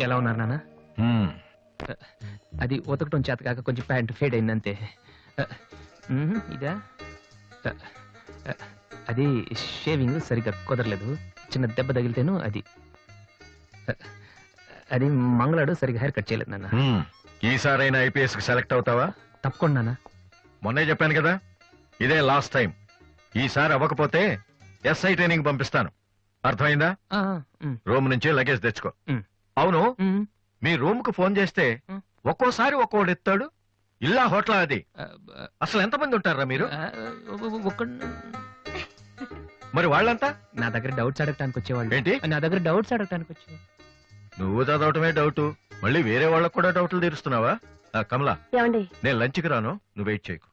ఎలా ఉన్నారు నాన్న? అది ఉతకటం చేత కాక కొంచెం ప్యాంట్ ఫేడ్ అయిందంతే. ఇదా అది షేవింగ్ సరిగ్గా కుదరలేదు, చిన్న దెబ్బ తగిలితేను. అది మంగళాడు సరిగ్గా హెయిర్ కట్ చేయలేదు నాన్న. ఈసారైనా ఐపీఎస్ కి సెలెక్ట్ అవుతావా? తప్పకుండా నాన్న. మొన్నే చెప్పాను కదా, ఇదే లాస్ట్ టైం. ఈసారి అవ్వకపోతే ఎస్ఐ ట్రైనింగ్ పంపిస్తాను, అర్థమైందా? రూమ్ నుంచి లగేజ్ తెచ్చుకో. అవును, మీ రూమ్ కు ఫోన్ చేస్తే ఒక్కోసారి ఒక్కోడు ఎత్తాడు. ఇల్లా హోటల్ అది? అసలు ఎంతమంది ఉంటారా మీరు? మరి వాళ్ళంతా నా దగ్గర డౌట్స్ అడగటానికి వచ్చేవాళ్ళు. ఏంటి? నా దగ్గర డౌట్స్ అడగటానికి వచ్చేవాళ్ళు. నువ్వు చదవటమే డౌట్, మళ్ళీ వేరే వాళ్ళకు కూడా డౌట్లు తీరుస్తున్నావా? కమలా, నేను లంచ్కి రాను, నువ్వు వెయిట్ చేయకు.